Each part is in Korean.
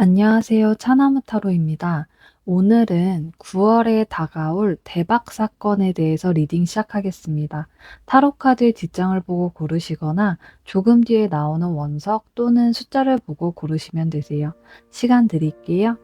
안녕하세요. 차나무 타로입니다. 오늘은 9월에 다가올 대박 사건에 대해서 리딩 시작하겠습니다. 타로 카드의 뒷장을 보고 고르시거나 조금 뒤에 나오는 원석 또는 숫자를 보고 고르시면 되세요. 시간 드릴게요.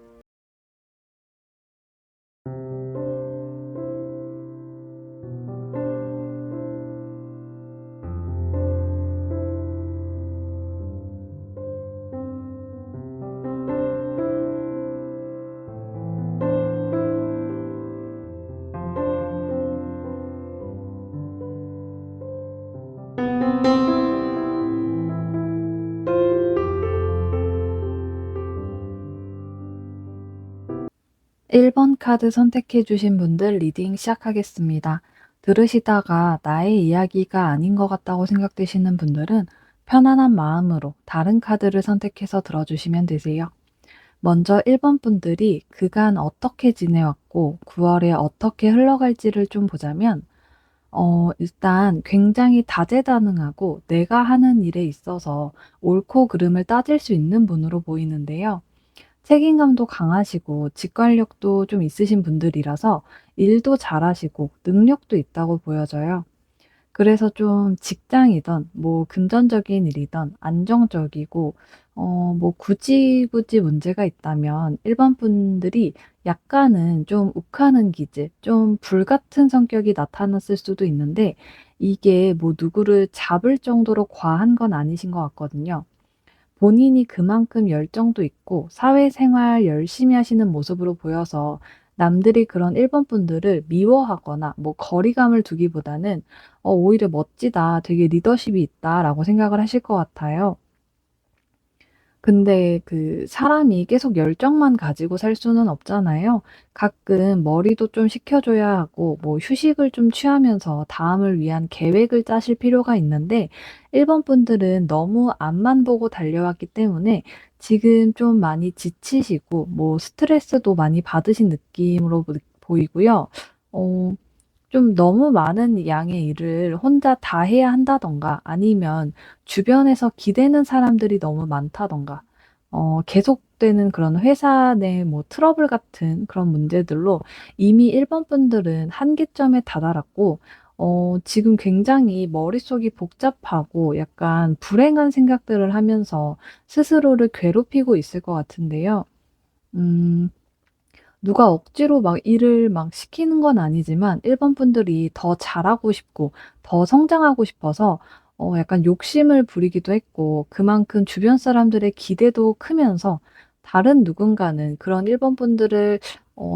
1번 카드 선택해 주신 분들 리딩 시작하겠습니다. 들으시다가 나의 이야기가 아닌 것 같다고 생각되시는 분들은 편안한 마음으로 다른 카드를 선택해서 들어주시면 되세요. 먼저 1번 분들이 그간 어떻게 지내왔고 9월에 어떻게 흘러갈지를 좀 보자면 일단 굉장히 다재다능하고 내가 하는 일에 있어서 옳고 그름을 따질 수 있는 분으로 보이는데요. 책임감도 강하시고 직관력도 좀 있으신 분들이라서 일도 잘하시고 능력도 있다고 보여져요. 그래서 좀 직장이든 뭐 금전적인 일이든 안정적이고 뭐 굳이 문제가 있다면 일반 분들이 약간은 좀 욱하는 기질, 좀 불같은 성격이 나타났을 수도 있는데 이게 뭐 누구를 잡을 정도로 과한 건 아니신 것 같거든요. 본인이 그만큼 열정도 있고 사회생활 열심히 하시는 모습으로 보여서 남들이 그런 1번 분들을 미워하거나 뭐 거리감을 두기보다는 오히려 '멋지다. 되게 리더십이 있다.'라고 생각을 하실 것 같아요. 근데 그 사람이 계속 열정만 가지고 살 수는 없잖아요. 가끔 머리도 좀 식혀 줘야 하고 뭐 휴식을 좀 취하면서 다음을 위한 계획을 짜실 필요가 있는데 1번 분들은 너무 앞만 보고 달려왔기 때문에 지금 좀 많이 지치시고 뭐 스트레스도 많이 받으신 느낌으로 보이고요. 어 좀 너무 많은 양의 일을 혼자 다 해야 한다든가 아니면 주변에서 기대는 사람들이 너무 많다든가 계속되는 그런 회사 내 뭐 트러블 같은 그런 문제들로 이미 1번 분들은 한계점에 다다랐고 지금 굉장히 머릿속이 복잡하고 약간 불행한 생각들을 하면서 스스로를 괴롭히고 있을 것 같은데요. 음. 누가 억지로 막 일을 막 시키는 건 아니지만 1번 분들이 더 잘하고 싶고 더 성장하고 싶어서 약간 욕심을 부리기도 했고 그만큼 주변 사람들의 기대도 크면서 다른 누군가는 그런 1번 분들을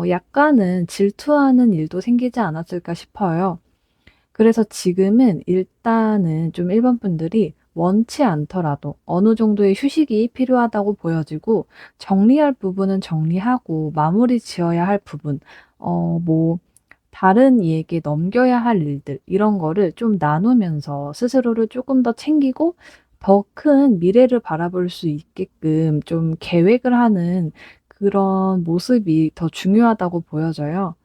약간은 질투하는 일도 생기지 않았을까 싶어요. 그래서 지금은 일단은 좀 1번 분들이 원치 않더라도 어느 정도의 휴식이 필요하다고 보여지고 정리할 부분은 정리하고 마무리 지어야 할 부분 뭐 다른 이에게 넘겨야 할 일들 이런 거를 좀 나누면서 스스로를 조금 더 챙기고 더 큰 미래를 바라볼 수 있게끔 좀 계획을 하는 그런 모습이 더 중요하다고 보여져요.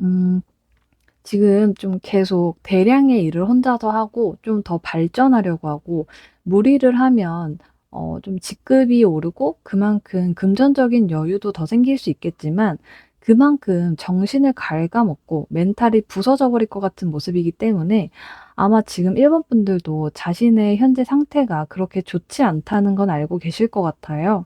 음. 지금 좀 계속 대량의 일을 혼자서 하고 좀 더 발전하려고 하고 무리를 하면 좀 직급이 오르고 그만큼 금전적인 여유도 더 생길 수 있겠지만 그만큼 정신을 갉아먹고 멘탈이 부서져 버릴 것 같은 모습이기 때문에 아마 지금 1번 분들도 자신의 현재 상태가 그렇게 좋지 않다는 건 알고 계실 것 같아요.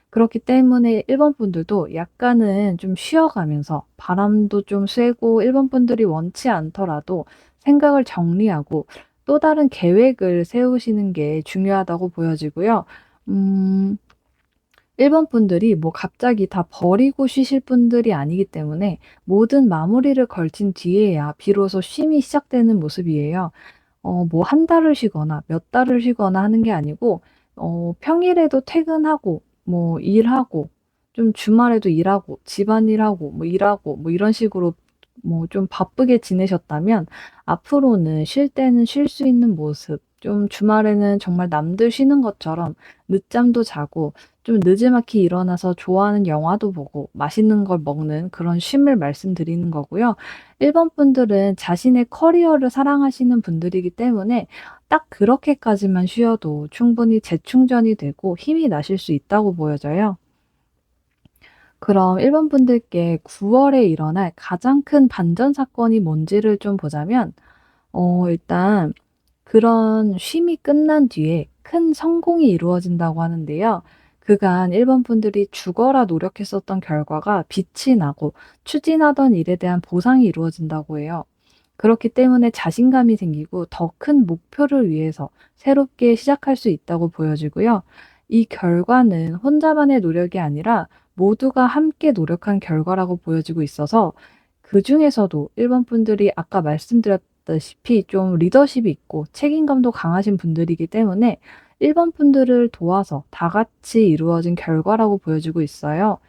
그렇기 때문에 1번 분들도 약간은 좀 쉬어가면서 바람도 좀 쐬고 1번 분들이 원치 않더라도 생각을 정리하고 또 다른 계획을 세우시는 게 중요하다고 보여지고요. 음 1번 분들이 뭐 갑자기 다 버리고 쉬실 분들이 아니기 때문에 모든 마무리를 걸친 뒤에야 비로소 쉼이 시작되는 모습이에요. 뭐 한 달을 쉬거나 몇 달을 쉬거나 하는 게 아니고 평일에도 퇴근하고 뭐 일하고 좀 주말에도 일하고 집안일하고 뭐 일하고 뭐 이런 식으로 뭐 좀 바쁘게 지내셨다면 앞으로는 쉴 때는 쉴 수 있는 모습 좀 주말에는 정말 남들 쉬는 것처럼 늦잠도 자고 좀 느지막이 일어나서 좋아하는 영화도 보고 맛있는 걸 먹는 그런 쉼을 말씀드리는 거고요. 1번 분들은 자신의 커리어를 사랑하시는 분들이기 때문에 딱 그렇게까지만 쉬어도 충분히 재충전이 되고 힘이 나실 수 있다고 보여져요. 그럼 1번 분들께 9월 월에 일어날 가장 큰 반전 사건이 뭔지를 좀 보자면 일단 그런 쉼이 끝난 뒤에 큰 성공이 이루어진다고 하는데요. 그간 1번 분들이 죽어라 노력했었던 결과가 빛이 나고 추진하던 일에 대한 보상이 이루어진다고 해요. 그렇기 때문에 자신감이 생기고 더 큰 목표를 위해서 새롭게 시작할 수 있다고 보여지고요. 이 결과는 혼자만의 노력이 아니라 모두가 함께 노력한 결과라고 보여지고 있어서 그중에서도 1번 분들이 아까 말씀드렸다시피 좀 리더십이 있고 책임감도 강하신 분들이기 때문에 1번 분들을 도와서 다 같이 이루어진 결과라고 보여지고 있어요.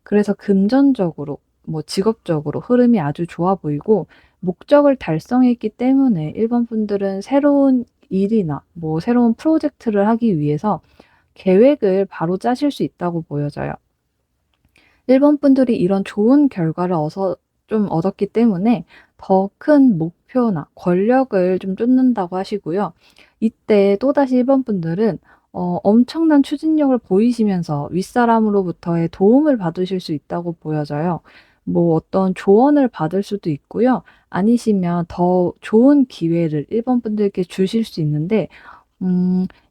그래서 금전적으로 직업적으로 흐름이 아주 좋아 보이고 목적을 달성했기 때문에 1번 분들은 새로운 일이나 새로운 프로젝트를 하기 위해서 계획을 바로 짜실 수 있다고 보여져요. 1번 분들이 이런 좋은 결과를 얻었기 때문에 더 큰 목표나 권력을 좀 쫓는다고 하시고요. 이때 또다시 1번 분들은 엄청난 추진력을 보이시면서 윗사람으로부터의 도움을 받으실 수 있다고 보여져요. 어떤 조언을 받을 수도 있고요. 아니시면 더 좋은 기회를 1번 분들께 주실 수 있는데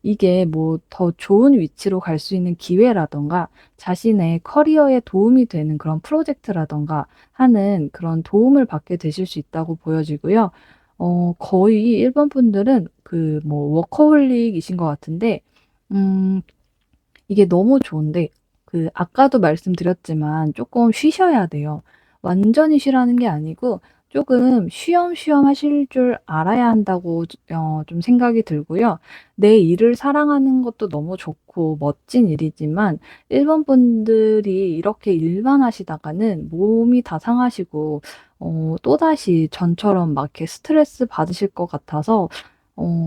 이게 더 좋은 위치로 갈 수 있는 기회라든가 자신의 커리어에 도움이 되는 그런 프로젝트라든가 하는 그런 도움을 받게 되실 수 있다고 보여지고요. 거의 1번 분들은 워커홀릭이신 것 같은데 음 이게 너무 좋은데 아까도 말씀드렸지만 쪼끔 쉬셔야 돼요. 완전히 쉬라는 게 아니고 쪼금 쉬엄쉬엄 하실 줄 알아야 한다고 좀 생각이 들고요. 내 일을 사랑하는 것도 너무 좋고 멋진 일이지만 1번 분들이 이렇게 일만 하시다가는 몸이 다 상하시고 또다시 전처럼 막 이렇게 스트레스 받으실 것 같아서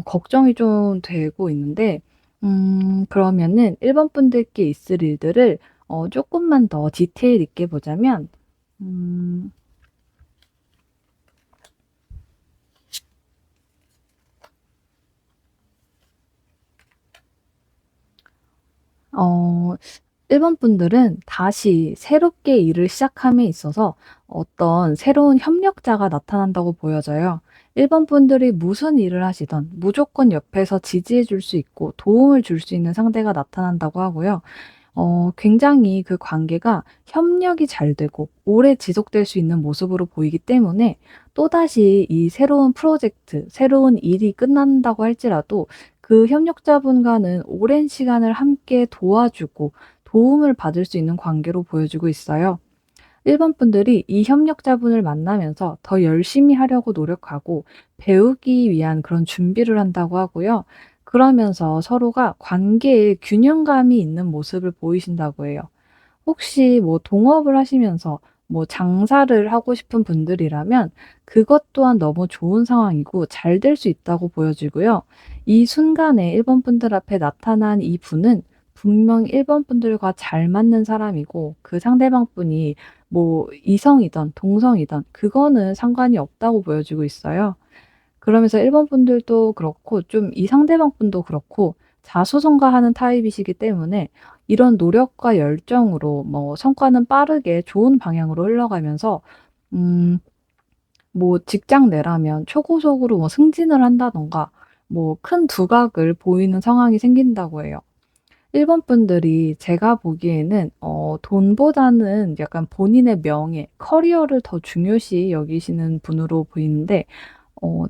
걱정이 좀 되고 있는데 그러면은 1번 분들께 있을 일들을 쪼끔만 더 디테일 있게 보자면 음 어 1번 분들은 다시 새롭게 일을 시작함에 있어서 어떤 새로운 협력자가 나타난다고 보여져요. 1번 분들이 무슨 일을 하시든 무조건 옆에서 지지해 줄 수 있고 도움을 줄 수 있는 상대가 나타난다고 하고요. 굉장히 그 관계가 협력이 잘 되고 오래 지속될 수 있는 모습으로 보이기 때문에 또다시 이 새로운 프로젝트, 새로운 일이 끝난다고 할지라도 그 협력자분과는 오랜 시간을 함께 도와주고 도움을 받을 수 있는 관계로 보여지고 있어요. 1번 분들이 이 협력자분을 만나면서 더 열심히 하려고 노력하고 배우기 위한 그런 준비를 한다고 하고요. 그러면서 서로가 관계에 균형감이 있는 모습을 보이신다고 해요. 혹시 동업을 하시면서 장사를 하고 싶은 분들이라면 그것 또한 너무 좋은 상황이고 잘 될 수 있다고 보여지고요. 이 순간에 1번 분들 앞에 나타난 이 분은 분명 1번 분들과 잘 맞는 사람이고 그 상대방 분이 이성이든 동성이든 그거는 상관이 없다고 보여지고 있어요. 그러면서 1번 분들도 그렇고 좀 이 상대방 분도 그렇고 자수성가하는 타입이시기 때문에 이런 노력과 열정으로 성과는 빠르게 좋은 방향으로 흘러가면서 음 직장 내라면 초고속으로 승진을 한다든가 큰 두각을 보이는 상황이 생긴다고 해요. 1번 분들이 제가 보기에는 돈보다는 약간 본인의 명예, 커리어를 더 중요시 여기시는 분으로 보이는데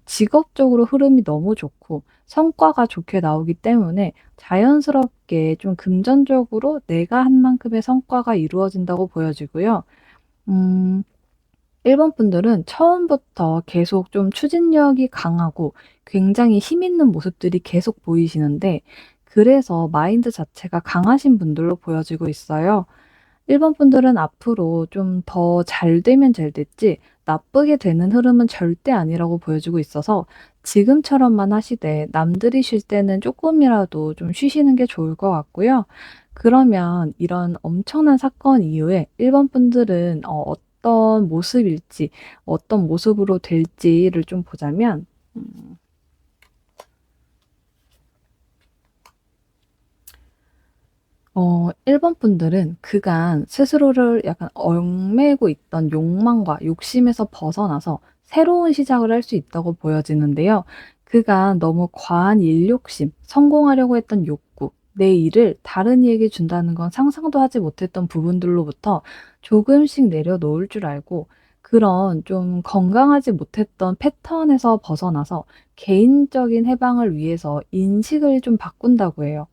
직업적으로 흐름이 너무 좋고 성과가 좋게 나오기 때문에 자연스럽게 좀 금전적으로 내가 한 만큼의 성과가 이루어진다고 보여지고요. 음 1번 분들은 처음부터 계속 좀 추진력이 강하고 굉장히 힘 있는 모습들이 계속 보이시는데 그래서 마인드 자체가 강하신 분들로 보여지고 있어요. 1번 분들은 앞으로 좀 더 잘 되면 잘 됐지 나쁘게 되는 흐름은 절대 아니라고 보여지고 있어서 지금처럼만 하시되 남들이 쉴 때는 조금이라도 좀 쉬시는 게 좋을 것 같고요. 그러면 이런 엄청난 사건 이후에 1번 분들은 어떤 모습일지 어떤 모습으로 될지를 좀 보자면 음. 1번 분들은 그간 스스로를 약간 얽매이고 있던 욕망과 욕심에서 벗어나서 새로운 시작을 할 수 있다고 보여지는데요. 그간 너무 과한 일욕심, 성공하려고 했던 욕구, 내 일을 다른 이에게 준다는 건 상상도 하지 못했던 부분들로부터 조금씩 내려놓을 줄 알고 그런 좀 건강하지 못했던 패턴에서 벗어나서 개인적인 해방을 위해서 인식을 좀 바꾼다고 해요.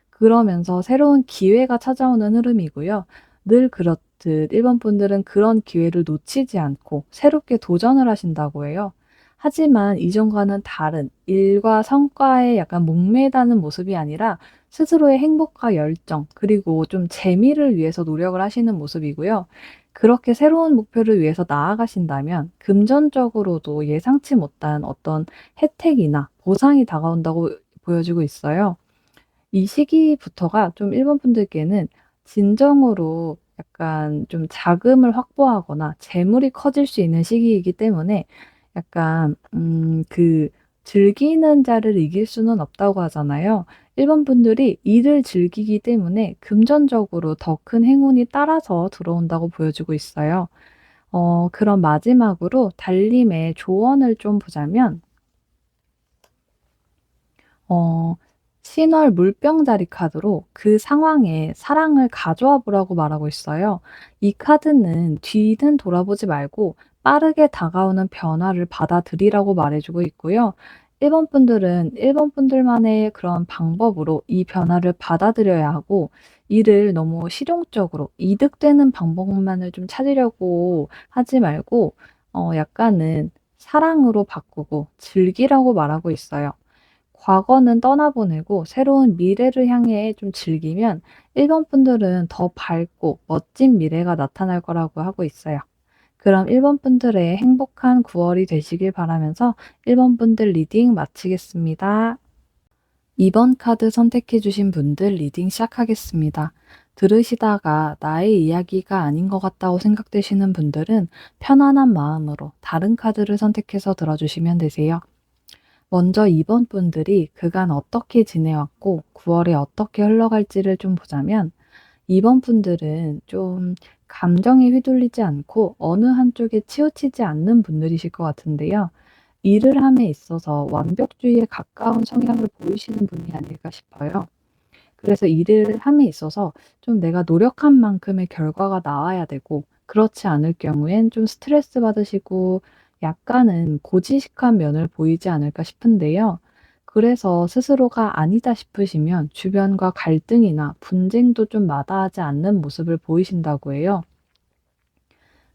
그러면서 새로운 기회가 찾아오는 흐름이고요. 늘 그렇듯 일본 분들은 그런 기회를 놓치지 않고 새롭게 도전을 하신다고 해요. 하지만 이전과는 다른 일과 성과에 약간 목매다는 모습이 아니라 스스로의 행복과 열정, 그리고 좀 재미를 위해서 노력을 하시는 모습이고요. 그렇게 새로운 목표를 위해서 나아가신다면 금전적으로도 예상치 못한 어떤 혜택이나 보상이 다가온다고 보여지고 있어요. 이 시기부터가 좀 일본 분들께는 진정으로 약간 좀 자금을 확보하거나 재물이 커질 수 있는 시기이기 때문에 약간 즐기는 자를 이길 수는 없다고 하잖아요. 일본 분들이 일을 즐기기 때문에 금전적으로 더 큰 행운이 따라서 들어온다고 보여지고 있어요. 그럼 마지막으로 달님의 조언을 좀 보자면 어 신월 물병자리 카드로 그 상황에 사랑을 가져와 보라고 말하고 있어요. 이 카드는 뒤는 돌아보지 말고 빠르게 다가오는 변화를 받아들이라고 말해 주고 있고요. 일본 분들은 일본 분들만의 그런 방법으로 이 변화를 받아들여야 하고 이를 너무 실용적으로 이득되는 방법만을 좀 찾으려고 하지 말고 약간은 사랑으로 바꾸고 즐기라고 말하고 있어요. 과거는 떠나보내고 새로운 미래를 향해 좀 즐기면 일본 분들은 더 밝고 멋진 미래가 나타날 거라고 하고 있어요. 그럼 일본 분들의 행복한 9월이 되시길 바라면서 일본 분들 리딩 마치겠습니다. 2번 카드 선택해 주신 분들 리딩 시작하겠습니다. 들으시다가 나의 이야기가 아닌 것 같다고 생각되시는 분들은 편안한 마음으로 다른 카드를 선택해서 들어주시면 되세요. 먼저 이번 분들이 그간 어떻게 지내왔고 9월에 어떻게 흘러갈지를 좀 보자면 이번 분들은 좀 감정에 휘둘리지 않고 어느 한쪽에 치우치지 않는 분들이실 것 같은데요. 일을 함에 있어서 완벽주의에 가까운 성향을 보이시는 분이 아닐까 싶어요. 그래서 일을 함에 있어서 좀 내가 노력한 만큼의 결과가 나와야 되고 그렇지 않을 경우엔 좀 스트레스 받으시고 약간은 고지식한 면을 보이지 않을까 싶은데요. 그래서 스스로가 아니다 싶으시면 주변과 갈등이나 분쟁도 좀 마다하지 않는 모습을 보이신다고 해요.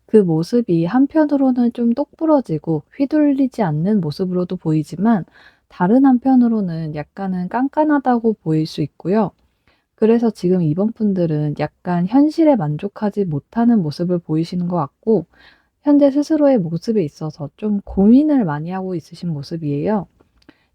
그 모습이 한편으로는 좀 똑부러지고 휘둘리지 않는 모습으로도 보이지만 다른 한편으로는 약간은 깐깐하다고 보일 수 있고요. 그래서 지금 이번 분들은 약간 현실에 만족하지 못하는 모습을 보이시는 것 같고 현재 스스로의 모습에 있어서 좀 고민을 많이 하고 있으신 모습이에요.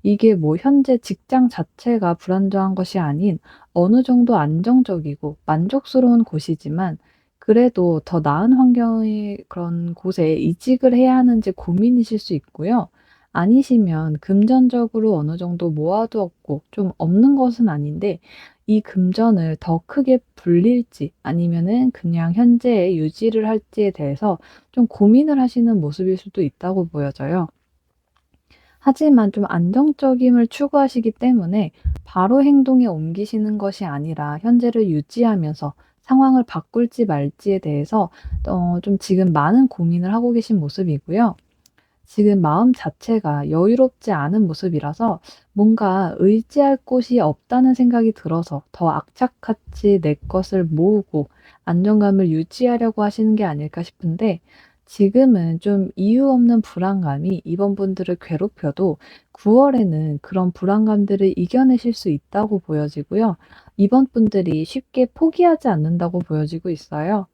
이게 뭐 현재 직장 자체가 불안정한 것이 아닌 어느 정도 안정적이고 만족스러운 곳이지만 그래도 더 나은 환경의 그런 곳에 이직을 해야 하는지 고민이실 수 있고요. 아니시면 금전적으로 어느 정도 모아두었고 좀 없는 것은 아닌데 이 금전을 더 크게 불릴지 아니면은 그냥 현재에 유지를 할지에 대해서 좀 고민을 하시는 모습일 수도 있다고 보여져요. 하지만 좀 안정적임을 추구하시기 때문에 바로 행동에 옮기시는 것이 아니라 현재를 유지하면서 상황을 바꿀지 말지에 대해서 좀 지금 많은 고민을 하고 계신 모습이고요. 지금 마음 자체가 여유롭지 않은 모습이라서 뭔가 의지할 곳이 없다는 생각이 들어서 더 악착같이 내 것을 모으고 안정감을 유지하려고 하시는 게 아닐까 싶은데 지금은 좀 이유 없는 불안감이 이번 분들을 괴롭혀도 9월에는 그런 불안감들을 이겨내실 수 있다고 보여지고요. 이번 분들이 쉽게 포기하지 않는다고 보여지고 있어요.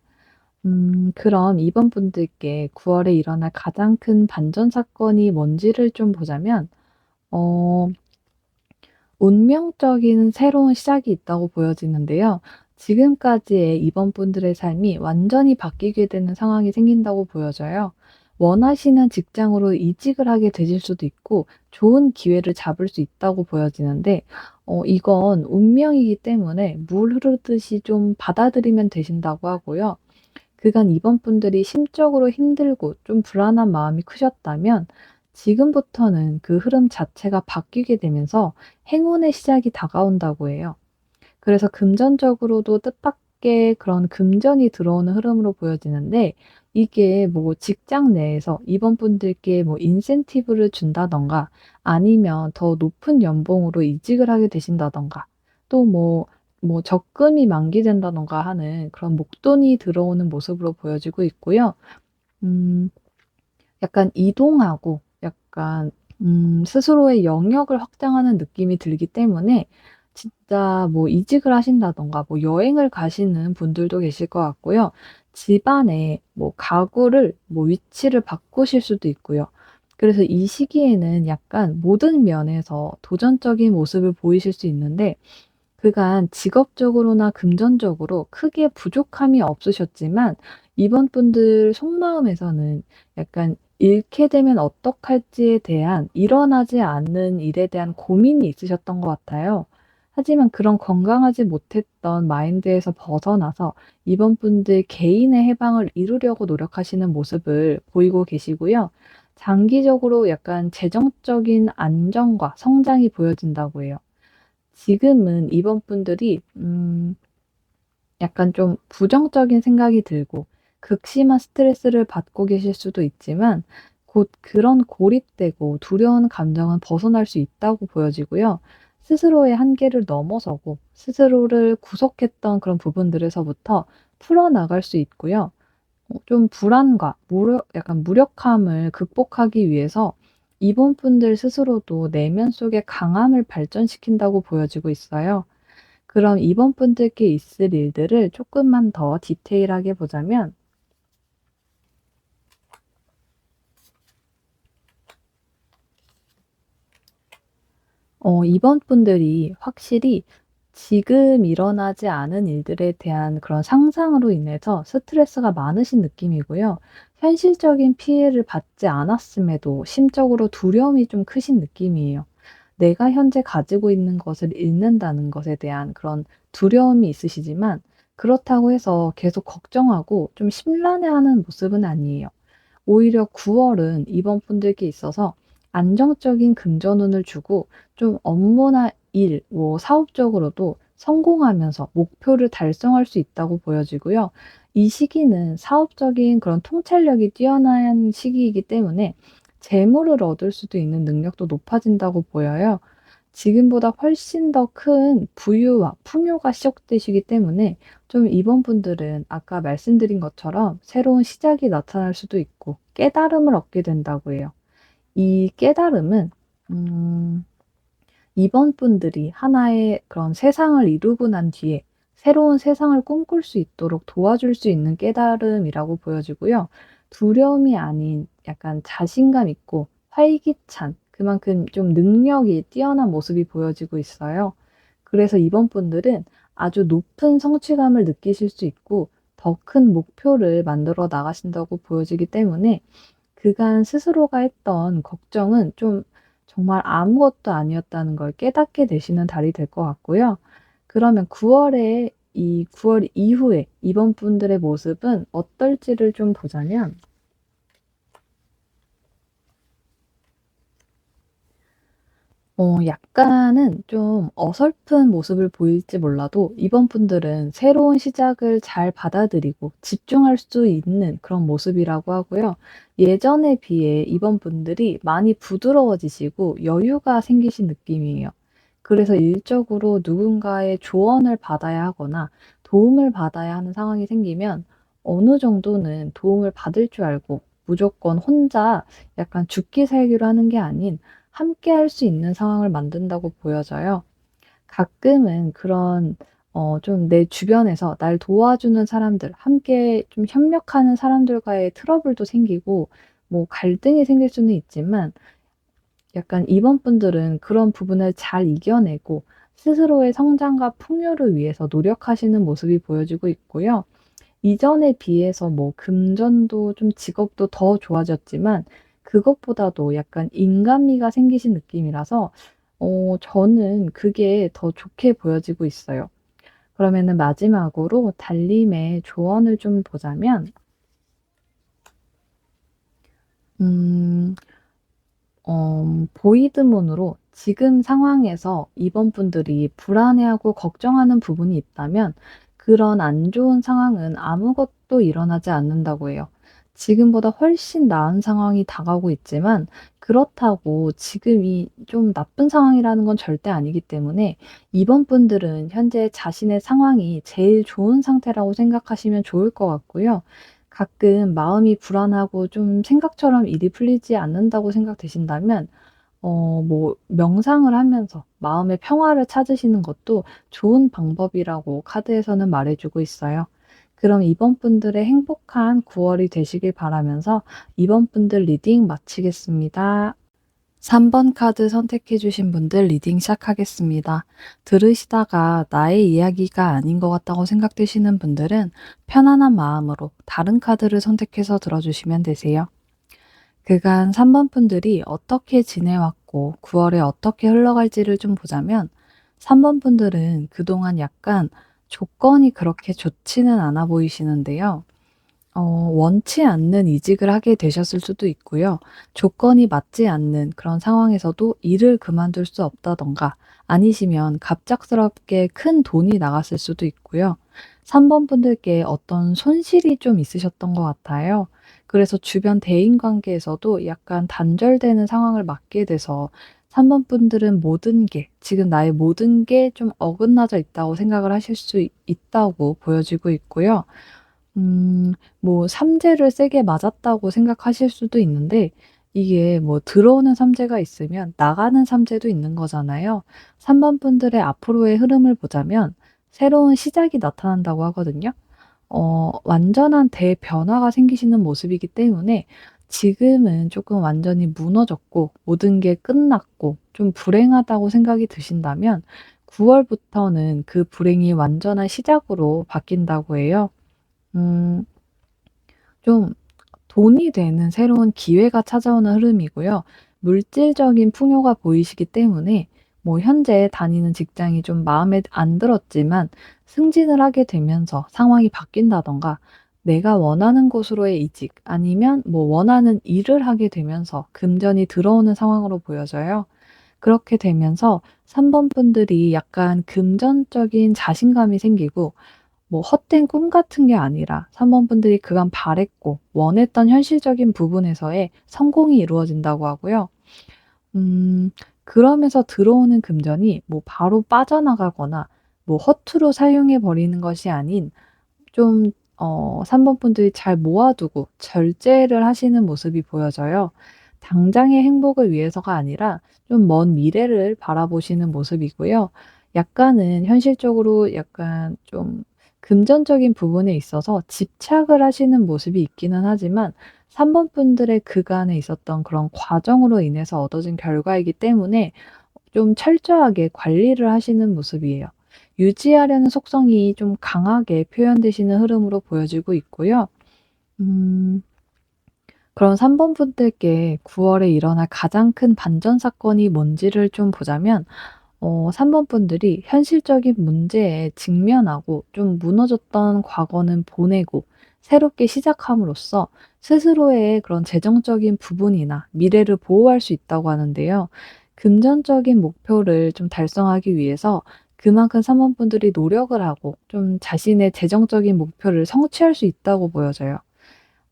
그럼 이번 분들께 9 월에 일어날 가장 큰 반전 사건이 뭔지를 좀 보자면 어 운명적인 새로운 시작이 있다고 보여지는데요. 지금까지의 이번 분들의 삶이 완전히 바뀌게 되는 상황이 생긴다고 보여져요. 원하시는 직장으로 이직을 하게 되실 수도 있고 좋은 기회를 잡을 수 있다고 보여지는데 이건 운명이기 때문에 물 흐르듯이 좀 받아들이면 되신다고 하고요. 그간 이번 분들이 심적으로 힘들고 좀 불안한 마음이 크셨다면 지금부터는 그 흐름 자체가 바뀌게 되면서 행운의 시작이 다가온다고 해요. 그래서 금전적으로도 뜻밖의 그런 금전이 들어오는 흐름으로 보여지는데 이게 뭐 직장 내에서 이번 분들께 뭐 인센티브를 준다든가 아니면 더 높은 연봉으로 이직을 하게 되신다든가 또 뭐 적금이 만기된다든가 하는 그런 목돈이 들어오는 모습으로 보여지고 있고요. 음 약간 이동하고 약간 스스로의 영역을 확장하는 느낌이 들기 때문에 진짜 뭐 이직을 하신다든가 뭐 여행을 가시는 분들도 계실 것 같고요. 집안에 뭐 가구를 뭐 위치를 바꾸실 수도 있고요. 그래서 이 시기에는 약간 모든 면에서 도전적인 모습을 보이실 수 있는데 그간 직업적으로나 금전적으로 크게 부족함이 없으셨지만 이번 분들 속마음에서는 약간 잃게 되면 어떡할지에 대한 일어나지 않는 일에 대한 고민이 있으셨던 것 같아요. 하지만 그런 건강하지 못했던 마인드에서 벗어나서 이번 분들 개인의 해방을 이루려고 노력하시는 모습을 보이고 계시고요. 장기적으로 약간 재정적인 안정과 성장이 보여진다고 해요. 지금은 이번 분들이 약간 좀 부정적인 생각이 들고 극심한 스트레스를 받고 계실 수도 있지만 곧 그런 고립되고 두려운 감정은 벗어날 수 있다고 보여지고요. 스스로의 한계를 넘어서고 스스로를 구속했던 그런 부분들에서부터 풀어나갈 수 있고요. 좀 불안과 약간 무력함을 극복하기 위해서 이번 분들 스스로도 내면 속의 강함을 발전시킨다고 보여지고 있어요. 그럼 이번 분들께 있을 일들을 조금만 더 디테일하게 보자면 이번 분들이 확실히 지금 일어나지 않은 일들에 대한 그런 상상으로 인해서 스트레스가 많으신 느낌이고요. 현실적인 피해를 받지 않았음에도 심적으로 두려움이 좀 크신 느낌이에요. 내가 현재 가지고 있는 것을 잃는다는 것에 대한 그런 두려움이 있으시지만 그렇다고 해서 계속 걱정하고 좀 심란해하는 모습은 아니에요. 오히려 9 월은 이번 분들께 있어서 안정적인 금전운을 주고 좀 업무나 일 뭐 사업적으로도 성공하면서 목표를 달성할 수 있다고 보여지고요. 이 시기는 사업적인 그런 통찰력이 뛰어난 시기이기 때문에 재물을 얻을 수도 있는 능력도 높아진다고 보여요. 지금보다 훨씬 더 큰 부유와 풍요가 시작되시기 때문에 좀 이번 분들은 아까 말씀드린 것처럼 새로운 시작이 나타날 수도 있고 깨달음을 얻게 된다고 해요. 이 깨달음은 음 이번 분들이 하나의 그런 세상을 이루고 난 뒤에 새로운 세상을 꿈꿀 수 있도록 도와줄 수 있는 깨달음이라고 보여지고요. 두려움이 아닌 약간 자신감 있고 활기찬 그만큼 좀 능력이 뛰어난 모습이 보여지고 있어요. 그래서 이번 분들은 아주 높은 성취감을 느끼실 수 있고 더 큰 목표를 만들어 나가신다고 보여지기 때문에 그간 스스로가 했던 걱정은 좀 정말 아무것도 아니었다는 걸 깨닫게 되시는 달이 될 것 같고요. 그러면 9 월에 이 9월 이후에 이번 분들의 모습은 어떨지를 좀 보자면 약간은 좀 어설픈 모습을 보일지 몰라도 이번 분들은 새로운 시작을 잘 받아들이고 집중할 수 있는 그런 모습이라고 하고요. 예전에 비해 이번 분들이 많이 부드러워지시고 여유가 생기신 느낌이에요. 그래서 일적으로 누군가의 조언을 받아야 하거나 도움을 받아야 하는 상황이 생기면 어느 정도는 도움을 받을 줄 알고 무조건 혼자 약간 죽기 살기로 하는 게 아닌 함께 할 수 있는 상황을 만든다고 보여져요. 가끔은 그런 좀 내 주변에서 날 도와주는 사람들, 함께 좀 협력하는 사람들과의 트러블도 생기고 뭐 갈등이 생길 수는 있지만 약간 이번 분들은 그런 부분을 잘 이겨내고 스스로의 성장과 풍요를 위해서 노력하시는 모습이 보여지고 있고요. 이전에 비해서 뭐 금전도 좀 직업도 더 좋아졌지만 그것보다도 약간 인간미가 생기신 느낌이라서 저는 그게 더 좋게 보여지고 있어요. 그러면은 마지막으로 달님의 조언을 좀 보자면 음 보이드문으로 지금 상황에서 이번 분들이 불안해하고 걱정하는 부분이 있다면 그런 안 좋은 상황은 아무것도 일어나지 않는다고 해요. 지금보다 훨씬 나은 상황이 다가오고 있지만 그렇다고 지금이 좀 나쁜 상황이라는 건 절대 아니기 때문에 이번 분들은 현재 자신의 상황이 제일 좋은 상태라고 생각하시면 좋을 것 같고요. 가끔 마음이 불안하고 좀 생각처럼 일이 풀리지 않는다고 생각되신다면 뭐 명상을 하면서 마음의 평화를 찾으시는 것도 좋은 방법이라고 카드에서는 말해 주고 있어요. 그럼 이번 분들의 행복한 9 월이 되시길 바라면서 이번 분들 리딩 마치겠습니다. 3번 카드 선택해 주신 분들 리딩 시작하겠습니다. 들으시다가 나의 이야기가 아닌 것 같다고 생각되시는 분들은 편안한 마음으로 다른 카드를 선택해서 들어주시면 되세요. 그간 3번 분들이 어떻게 지내왔고 9 월에 어떻게 흘러갈지를 좀 보자면 3번 분들은 그동안 약간 조건이 그렇게 좋지는 않아 보이시는데요. 원치 않는 이직을 하게 되셨을 수도 있고요. 조건이 맞지 않는 그런 상황에서도 일을 그만둘 수 없다든가 아니시면 갑작스럽게 큰 돈이 나갔을 수도 있고요. 3번 분들께 어떤 손실이 좀 있으셨던 것 같아요. 그래서 주변 대인 관계에서도 약간 단절되는 상황을 맞게 돼서 3번 분들은 모든 게 지금 나의 모든 게 좀 어긋나져 있다고 생각을 하실 수 있다고 보여지고 있고요. 음 뭐 삼재를 세게 맞았다고 생각하실 수도 있는데 이게 뭐 들어오는 삼재가 있으면 나가는 삼재도 있는 거잖아요. 3번 분들의 앞으로의 흐름을 보자면 새로운 시작이 나타난다고 하거든요. 완전한 대변화가 생기시는 모습이기 때문에 지금은 조금 완전히 무너졌고 모든 게 끝났고 좀 불행하다고 생각이 드신다면 9 월부터는 그 불행이 완전한 시작으로 바뀐다고 해요. 음 좀 돈이 되는 새로운 기회가 찾아오는 흐름이고요. 물질적인 풍요가 보이시기 때문에 뭐 현재 다니는 직장이 좀 마음에 안 들었지만 승진을 하게 되면서 상황이 바뀐다든가 내가 원하는 곳으로의 이직 아니면 뭐 원하는 일을 하게 되면서 금전이 들어오는 상황으로 보여져요. 그렇게 되면서 3번 분들이 약간 금전적인 자신감이 생기고 뭐 헛된 꿈 같은 게 아니라 3번 분들이 그간 바랬고 원했던 현실적인 부분에서의 성공이 이루어진다고 하고요. 음 그러면서 들어오는 금전이 뭐 바로 빠져나가거나 뭐 허투루 사용해 버리는 것이 아닌 좀 3번 분들이 잘 모아 두고 절제를 하시는 모습이 보여져요. 당장의 행복을 위해서가 아니라 좀 먼 미래를 바라보시는 모습이고요. 약간은 현실적으로 약간 좀 금전적인 부분에 있어서 집착을 하시는 모습이 있기는 하지만 3번 분들의 그간에 있었던 그런 과정으로 인해서 얻어진 결과이기 때문에 좀 철저하게 관리를 하시는 모습이에요. 유지하려는 속성이 좀 강하게 표현되시는 흐름으로 보여지고 있고요. 음 그럼 3번 분들께 9 월에 일어날 가장 큰 반전 사건이 뭔지를 좀 보자면 3번 분들이 현실적인 문제에 직면하고 좀 무너졌던 과거는 보내고 새롭게 시작함으로써 스스로의 그런 재정적인 부분이나 미래를 보호할 수 있다고 하는데요. 금전적인 목표를 좀 달성하기 위해서 그만큼 3번 분들이 노력을 하고 좀 자신의 재정적인 목표를 성취할 수 있다고 보여져요.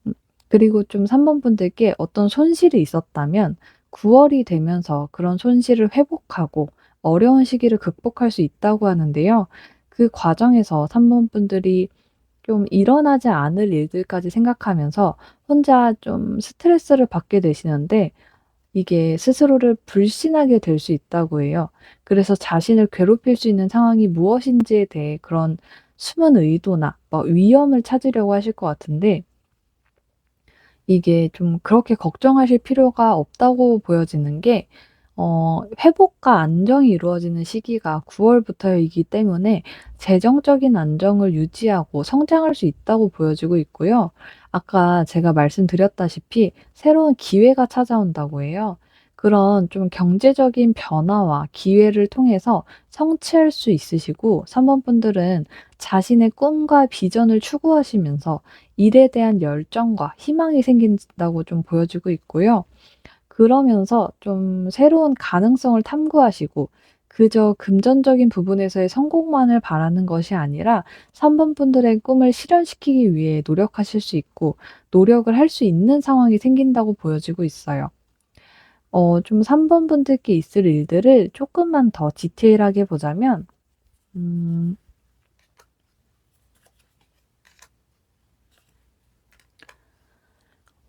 음 그리고 좀 3번 분들께 어떤 손실이 있었다면 9 월이 되면서 그런 손실을 회복하고 어려운 시기를 극복할 수 있다고 하는데요. 그 과정에서 3번 분들이 좀 일어나지 않을 일들까지 생각하면서 혼자 좀 스트레스를 받게 되시는데 이게 스스로를 불신하게 될 수 있다고 해요. 그래서 자신을 괴롭힐 수 있는 상황이 무엇인지에 대해 그런 숨은 의도나 뭐 위험을 찾으려고 하실 것 같은데 이게 좀 그렇게 걱정하실 필요가 없다고 보여지는 게 회복과 안정이 이루어지는 시기가 9 월부터이기 때문에 재정적인 안정을 유지하고 성장할 수 있다고 보여지고 있고요. 아까 제가 말씀드렸다시피 새로운 기회가 찾아온다고 해요. 그런 좀 경제적인 변화와 기회를 통해서 성취할 수 있으시고 3번 분들은 자신의 꿈과 비전을 추구하시면서 일에 대한 열정과 희망이 생긴다고 좀 보여지고 있고요. 그러면서 좀 새로운 가능성을 탐구하시고 그저 금전적인 부분에서의 성공만을 바라는 것이 아니라 3번 분들의 꿈을 실현시키기 위해 노력하실 수 있고 노력을 할 수 있는 상황이 생긴다고 보여지고 있어요. 좀 3번 분들께 있을 일들을 조금만 더 디테일하게 보자면 음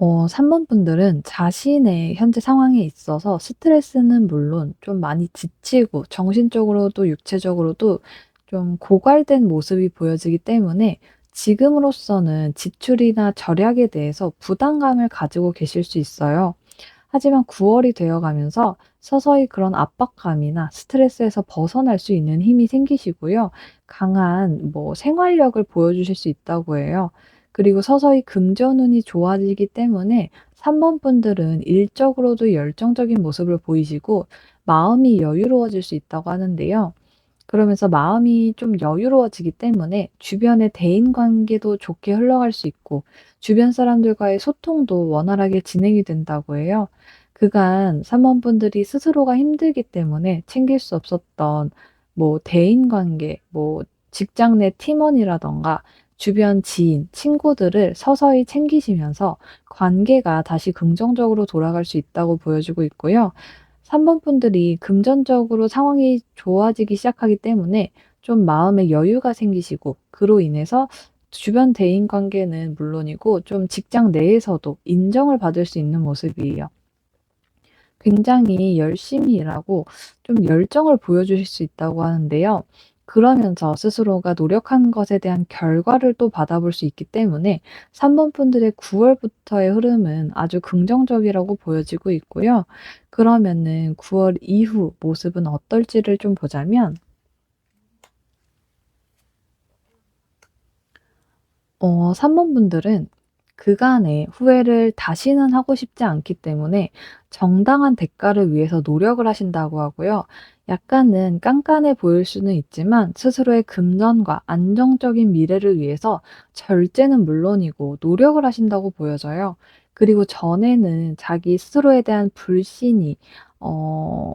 3번 분들은 자신의 현재 상황에 있어서 스트레스는 물론 좀 많이 지치고 정신적으로도 육체적으로도 좀 고갈된 모습이 보여지기 때문에 지금으로서는 지출이나 절약에 대해서 부담감을 가지고 계실 수 있어요. 하지만 9월 월이 되어 가면서 서서히 그런 압박감이나 스트레스에서 벗어날 수 있는 힘이 생기시고요. 강한 생활력을 보여주실 수 있다고 해요. 그리고 서서히 금전운이 좋아지기 때문에 3번 분들은 일적으로도 열정적인 모습을 보이시고 마음이 여유로워질 수 있다고 하는데요. 그러면서 마음이 좀 여유로워지기 때문에 주변의 대인 관계도 좋게 흘러갈 수 있고 주변 사람들과의 소통도 원활하게 진행이 된다고 해요. 그간 삼원분들이 스스로가 힘들기 때문에 챙길 수 없었던 대인 관계, 직장 내 팀원이라든가 주변 지인, 친구들을 서서히 챙기시면서 관계가 다시 긍정적으로 돌아갈 수 있다고 보여지고 있고요. 3번 분들이 금전적으로 상황이 좋아지기 시작하기 때문에 좀 마음의 여유가 생기시고 그로 인해서 주변 대인 관계는 물론이고 좀 직장 내에서도 인정을 받을 수 있는 모습이에요. 굉장히 열심히 일하고 좀 열정을 보여주실 수 있다고 하는데요. 그러면서 스스로가 노력한 것에 대한 결과를 또 받아볼 수 있기 때문에 3번 분들의 9월 월부터의 흐름은 아주 긍정적이라고 보여지고 있고요. 그러면은 9월 이후 모습은 어떨지를 좀 보자면 3번 분들은 그간의 후회를 다시는 하고 싶지 않기 때문에 정당한 대가를 위해서 노력을 하신다고 하고요. 약간은 깐깐해 보일 수는 있지만 스스로의 금전과 안정적인 미래를 위해서 절제는 물론이고 노력을 하신다고 보여져요. 그리고 전에는 자기 스스로에 대한 불신이 어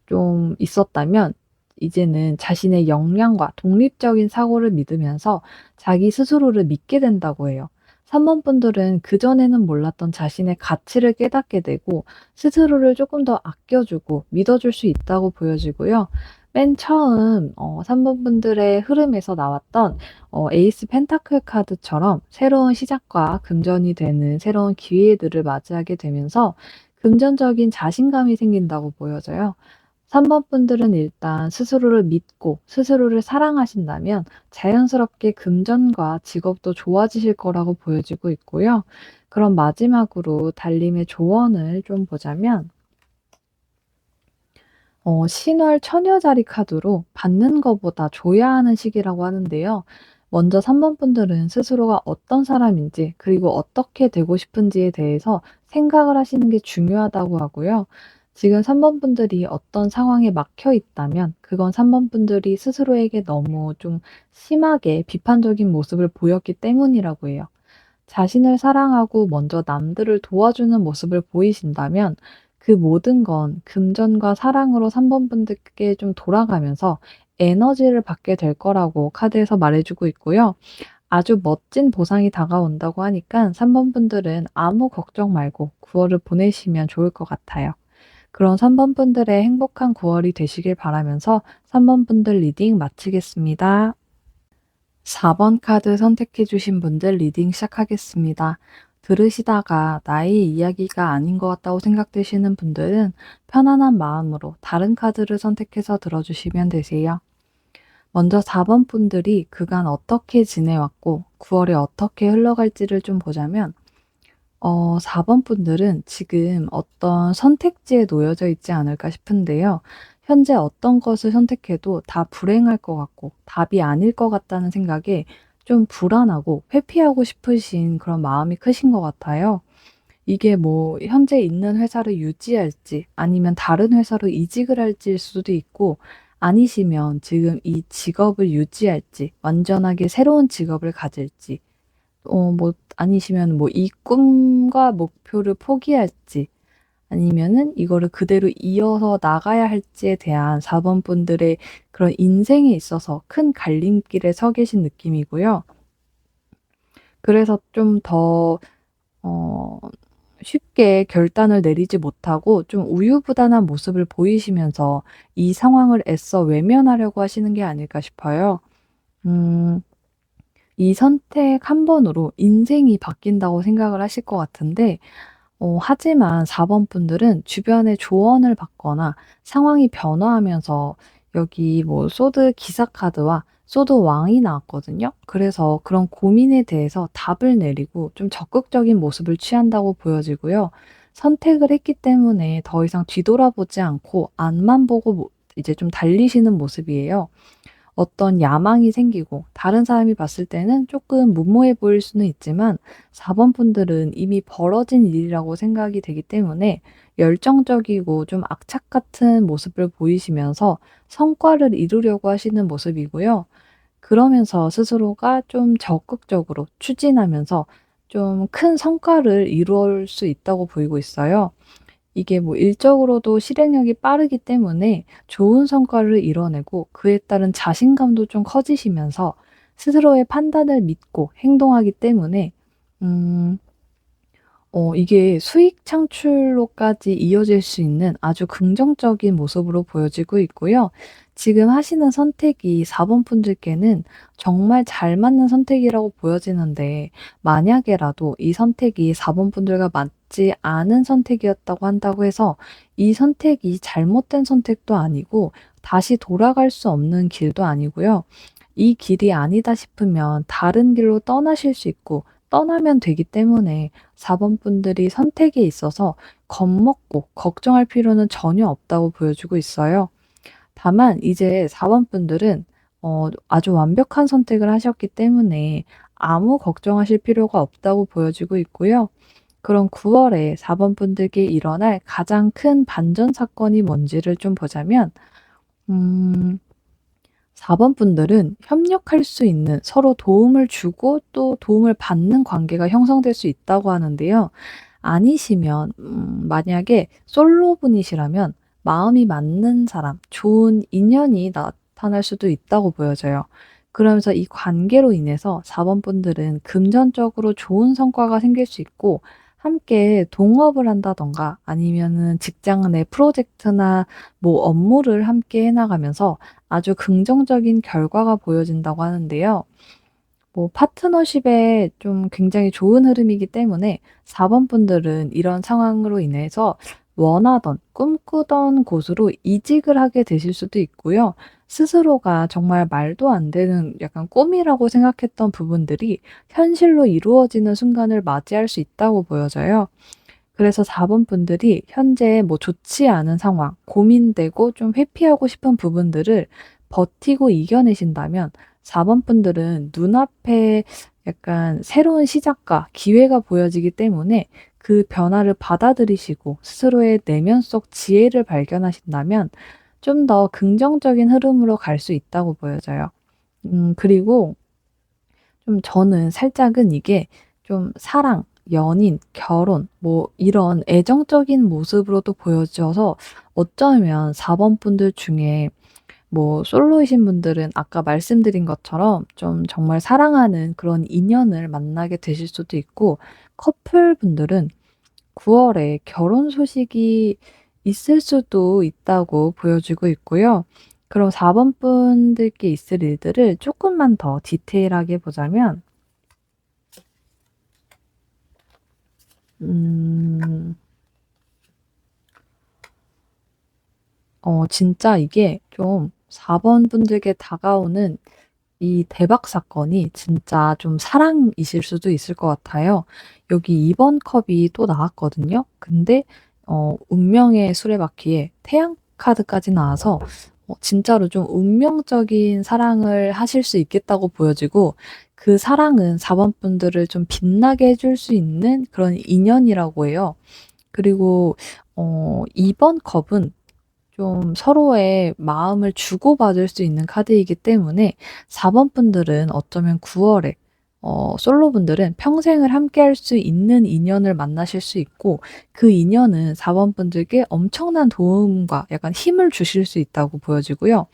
좀 있었다면 이제는 자신의 역량과 독립적인 사고를 믿으면서 자기 스스로를 믿게 된다고 해요. 3번 분들은 그전에는 몰랐던 자신의 가치를 깨닫게 되고 스스로를 조금 더 아껴 주고 믿어 줄 수 있다고 보여지고요. 맨 처음 3번 분들의 흐름에서 나왔던 에이스 펜타클 카드처럼 새로운 시작과 금전이 되는 새로운 기회들을 맞이하게 되면서 금전적인 자신감이 생긴다고 보여져요. 3번 분들은 일단 스스로를 믿고 스스로를 사랑하신다면 자연스럽게 금전과 직업도 좋아지실 거라고 보여지고 있고요. 그럼 마지막으로 달림의 조언을 좀 보자면 신월 처녀자리 카드로 받는 것보다 줘야 하는 시기라고 하는데요. 먼저 3번 분들은 스스로가 어떤 사람인지 그리고 어떻게 되고 싶은지에 대해서 생각을 하시는 게 중요하다고 하고요. 지금 3번 분들이 어떤 상황에 막혀 있다면 그건 3번 분들이 스스로에게 너무 좀 심하게 비판적인 모습을 보였기 때문이라고 해요. 자신을 사랑하고 먼저 남들을 도와주는 모습을 보이신다면 그 모든 건 금전과 사랑으로 3번 분들께 좀 돌아가면서 에너지를 받게 될 거라고 카드에서 말해 주고 있고요. 아주 멋진 보상이 다가온다고 하니까 3번 분들은 아무 걱정 말고 9월 월을 보내시면 좋을 것 같아요. 그런 3번 분들의 행복한 9월 월이 되시길 바라면서 3번 분들 리딩 마치겠습니다. 4번 카드 선택해 주신 분들 리딩 시작하겠습니다. 들으시다가 나의 이야기가 아닌 것 같다고 생각되시는 분들은 편안한 마음으로 다른 카드를 선택해서 들어주시면 되세요. 먼저 4번 분들이 그간 어떻게 지내왔고 9월 월에 어떻게 흘러갈지를 좀 보자면 4번 분들은 지금 어떤 선택지에 놓여져 있지 않을까 싶은데요. 현재 어떤 것을 선택해도 다 불행할 것 같고 답이 아닐 것 같다는 생각에 좀 불안하고 회피하고 싶으신 그런 마음이 크신 것 같아요. 이게 뭐 현재 있는 회사를 유지할지 아니면 다른 회사로 이직을 할지일 수도 있고 아니시면 지금 이 직업을 유지할지 완전하게 새로운 직업을 가질지 뭐 아니시면 뭐 이 꿈과 목표를 포기할지 아니면은 이거를 그대로 이어서 나가야 할지에 대한 4번 분들의 그런 인생에 있어서 큰 갈림길에 서 계신 느낌이고요. 그래서 좀 더 어 쉽게 결단을 내리지 못하고 좀 우유부단한 모습을 보이시면서 이 상황을 애써 외면하려고 하시는 게 아닐까 싶어요. 음. 이 선택 한 번으로 인생이 바뀐다고 생각을 하실 것 같은데 하지만 4번 분들은 주변의 조언을 받거나 상황이 변화하면서 여기 뭐 소드 기사 카드와 소드 왕이 나왔거든요. 그래서 그런 고민에 대해서 답을 내리고 좀 적극적인 모습을 취한다고 보여지고요. 선택을 했기 때문에 더 이상 뒤돌아보지 않고 앞만 보고 이제 좀 달리시는 모습이에요. 어떤 야망이 생기고 다른 사람이 봤을 때는 조금 무모해 보일 수는 있지만 4번 분들은 이미 벌어진 일이라고 생각이 되기 때문에 열정적이고 좀 악착 같은 모습을 보이시면서 성과를 이루려고 하시는 모습이고요. 그러면서 스스로가 좀 적극적으로 추진하면서 좀 큰 성과를 이룰 수 있다고 보이고 있어요. 이게 뭐 일적으로도 실행력이 빠르기 때문에 좋은 성과를 이뤄내고 그에 따른 자신감도 좀 커지시면서 스스로의 판단을 믿고 행동하기 때문에 음 이게 수익 창출로까지 이어질 수 있는 아주 긍정적인 모습으로 보여지고 있고요. 지금 하시는 선택이 4번 분들께는 정말 잘 맞는 선택이라고 보여지는데 만약에라도 이 선택이 4번 분들과 맞지 않은 선택이었다고 한다고 해서 이 선택이 잘못된 선택도 아니고 다시 돌아갈 수 없는 길도 아니고요. 이 길이 아니다 싶으면 다른 길로 떠나실 수 있고 떠나면 되기 때문에 4번 분들이 선택에 있어서 겁먹고 걱정할 필요는 전혀 없다고 보여주고 있어요. 다만 이제 4번 분들은 아주 완벽한 선택을 하셨기 때문에 아무 걱정하실 필요가 없다고 보여지고 있고요. 그럼 9 월에 4번 분들께 일어날 가장 큰 반전 사건이 뭔지를 좀 보자면 음 4번 분들은 협력할 수 있는 서로 도움을 주고 또 도움을 받는 관계가 형성될 수 있다고 하는데요. 아니시면 만약에 솔로분이시라면 마음이 맞는 사람, 좋은 인연이 나타날 수도 있다고 보여져요. 그러면서 이 관계로 인해서 4번 분들은 금전적으로 좋은 성과가 생길 수 있고 함께 동업을 한다든가 아니면은 직장 내 프로젝트나 뭐 업무를 함께 해 나가면서 아주 긍정적인 결과가 보여진다고 하는데요. 뭐 파트너십에 좀 굉장히 좋은 흐름이기 때문에 4번 분들은 이런 상황으로 인해서 원하던 꿈꾸던 곳으로 이직을 하게 되실 수도 있고요. 스스로가 정말 말도 안 되는 약간 꿈이라고 생각했던 부분들이 현실로 이루어지는 순간을 맞이할 수 있다고 보여져요. 그래서 4번 분들이 현재 뭐 좋지 않은 상황, 고민되고 좀 회피하고 싶은 부분들을 버티고 이겨내신다면 4번 분들은 눈앞에 약간 새로운 시작과 기회가 보여지기 때문에 그 변화를 받아들이시고 스스로의 내면 속 지혜를 발견하신다면 좀 더 긍정적인 흐름으로 갈 수 있다고 보여져요. 그리고 좀 저는 살짝은 이게 좀 사랑, 연인, 결혼 뭐 이런 애정적인 모습으로도 보여져서 어쩌면 4번 분들 중에 뭐 솔로이신 분들은 아까 말씀드린 것처럼 좀 정말 사랑하는 그런 인연을 만나게 되실 수도 있고 커플분들은 9 월에 결혼 소식이 있을 수도 있다고 보여지고 있고요. 그럼 4번 분들께 있을 일들을 조금만 더 디테일하게 보자면 음 진짜 이게 좀 4번 분들께 다가오는 이 대박 사건이 진짜 좀 사랑이실 수도 있을 것 같아요. 여기 2번 컵이 또 나왔거든요. 근데 운명의 수레바퀴에 태양 카드까지 나와서 진짜로 좀 운명적인 사랑을 하실 수 있겠다고 보여지고, 그 사랑은 4번 분들을 좀 빛나게 해줄 수 있는 그런 인연이라고 해요. 그리고 2번 컵은 좀 서로의 마음을 주고받을 수 있는 카드이기 때문에 4번 분들은 어쩌면 9 월에 솔로 분들은 평생을 함께할 수 있는 인연을 만나실 수 있고, 그 인연은 4번 분들께 엄청난 도움과 약간 힘을 주실 수 있다고 보여지고요.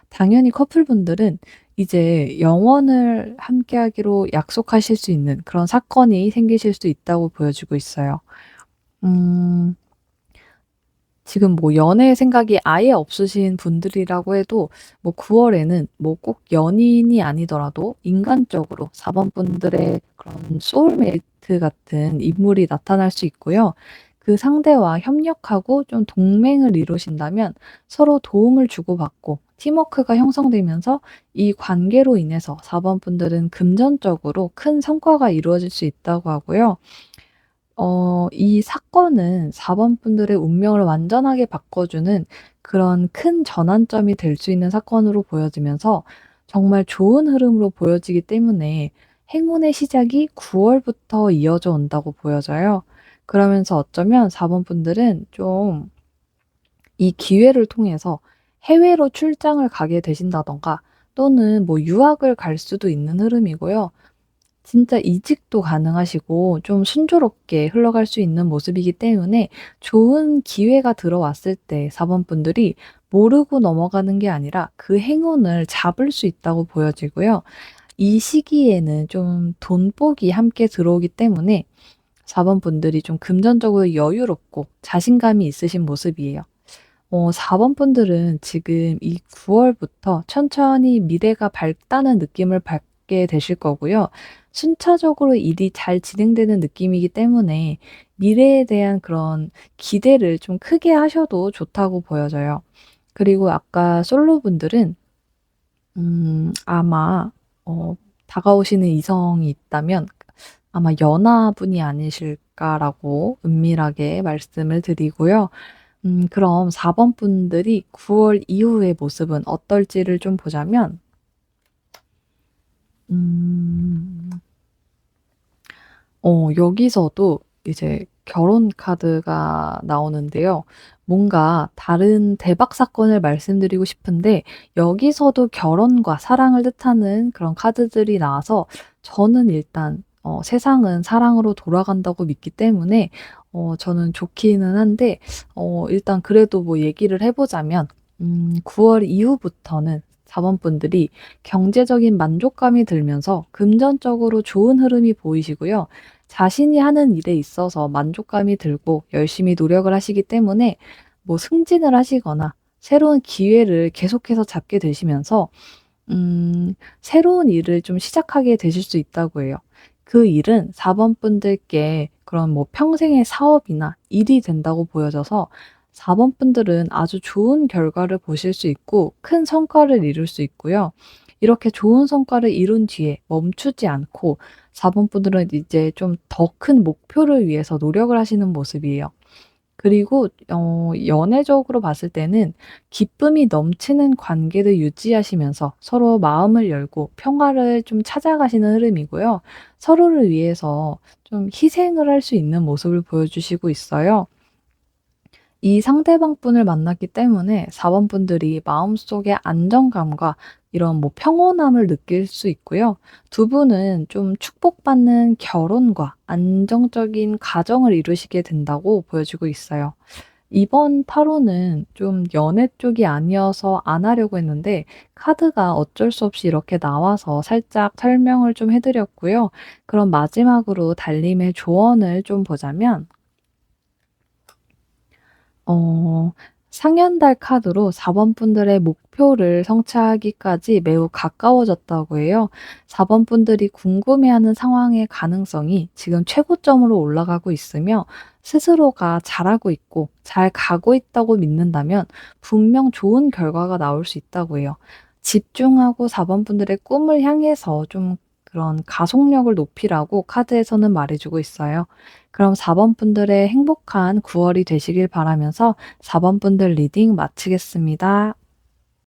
당연히 커플분들은 이제 영원을 함께하기로 약속하실 수 있는 그런 사건이 생기실 수 있다고 보여지고 있어요. 음. 지금 뭐 연애 생각이 아예 없으신 분들이라고 해도 뭐 9 월에는 뭐 꼭 연인이 아니더라도 인간적으로 4번 분들의 그런 소울메이트 같은 인물이 나타날 수 있고요. 그 상대와 협력하고 좀 동맹을 이루신다면 서로 도움을 주고받고 팀워크가 형성되면서 이 관계로 인해서 4번 분들은 금전적으로 큰 성과가 이루어질 수 있다고 하고요. 이 사건은 4번 분들의 운명을 완전하게 바꿔주는 그런 큰 전환점이 될 수 있는 사건으로 보여지면서 정말 좋은 흐름으로 보여지기 때문에 행운의 시작이 9 월부터 이어져 온다고 보여져요. 그러면서 어쩌면 4번 분들은 좀 이 기회를 통해서 해외로 출장을 가게 되신다든가, 또는 뭐 유학을 갈 수도 있는 흐름이고요. 진짜 이직도 가능하시고 좀 순조롭게 흘러갈 수 있는 모습이기 때문에 좋은 기회가 들어왔을 때 4번 분들이 모르고 넘어가는 게 아니라 그 행운을 잡을 수 있다고 보여지고요. 이 시기에는 좀 돈복이 함께 들어오기 때문에 4번 분들이 좀 금전적으로 여유롭고 자신감이 있으신 모습이에요. 4번 분들은 지금 이 9 월부터 천천히 미래가 밝다는 느낌을 받게 되실 거고요. 순차적으로 일이 잘 진행되는 느낌이기 때문에 미래에 대한 그런 기대를 좀 크게 하셔도 좋다고 보여져요. 그리고 아까 솔로 분들은 아마 다가오시는 이성이 있다면 아마 연하분이 아니실까라고 은밀하게 말씀을 드리고요. 그럼 4번 분들이 9월 이후의 모습은 어떨지를 좀 보자면, 음 여기서도 이제 결혼 카드가 나오는데요. 뭔가 다른 대박 사건을 말씀드리고 싶은데 여기서도 결혼과 사랑을 뜻하는 그런 카드들이 나와서, 저는 일단 세상은 사랑으로 돌아간다고 믿기 때문에 저는 좋기는 한데, 일단 그래도 뭐 얘기를 해 보자면 9월 이후부터는 4번 분들이 경제적인 만족감이 들면서 금전적으로 좋은 흐름이 보이시고요. 자신이 하는 일에 있어서 만족감이 들고 열심히 노력을 하시기 때문에 뭐 승진을 하시거나 새로운 기회를 계속해서 잡게 되시면서 새로운 일을 좀 시작하게 되실 수 있다고 해요. 그 일은 4번 분들께 그런 뭐 평생의 사업이나 일이 된다고 보여져서 4번 분들은 아주 좋은 결과를 보실 수 있고 큰 성과를 이룰 수 있고요. 이렇게 좋은 성과를 이룬 뒤에 멈추지 않고 4번 분들은 이제 좀 더 큰 목표를 위해서 노력을 하시는 모습이에요. 그리고 연애적으로 봤을 때는 기쁨이 넘치는 관계를 유지하시면서 서로 마음을 열고 평화를 좀 찾아가시는 흐름이고요. 서로를 위해서 좀 희생을 할 수 있는 모습을 보여주시고 있어요. 이 상대방 분을 만났기 때문에 4번 분들이 마음속에 안정감과 이런 뭐 평온함을 느낄 수 있고요. 두 분은 좀 축복받는 결혼과 안정적인 가정을 이루시게 된다고 보여지고 있어요. 이번 타로는 좀 연애 쪽이 아니어서 안 하려고 했는데 카드가 어쩔 수 없이 이렇게 나와서 살짝 설명을 좀 해 드렸고요. 그럼 마지막으로 달님의 조언을 좀 보자면, 어 상현달 카드로 4번 분들의 목표를 성취하기까지 매우 가까워졌다고 해요. 4번 분들이 궁금해하는 상황의 가능성이 지금 최고점으로 올라가고 있으며, 스스로가 잘하고 있고 잘 가고 있다고 믿는다면 분명 좋은 결과가 나올 수 있다고 해요. 집중하고 4번 분들의 꿈을 향해서 좀 그런 가속력을 높이라고 카드에서는 말해 주고 있어요. 그럼 4번 분들의 행복한 9 월이 되시길 바라면서 4번 분들 리딩 마치겠습니다.